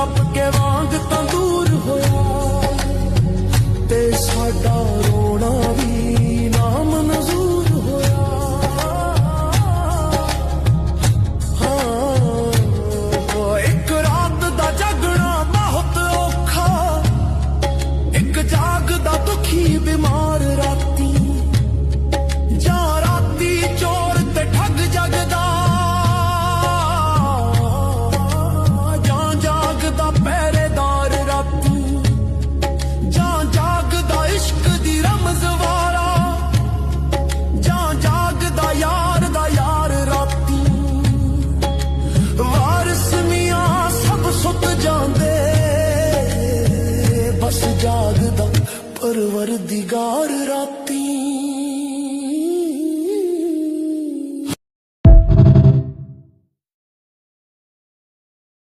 तप के वांग तंदूर होया ते साडा रोना भी नाम नजूर होया। हाँ एक रात दा जगना बहुत औखा, एक जागदा दुखी बीमार राती, जा राती चोर ते ठग जगदा, जा जागदा पहरेदार राती, जा जागदा इश्क दी रमज वाला, जा जागदा यार दा यार राती। वारिस मियां सब सुत जांदे, बस जागदा परवरदिगार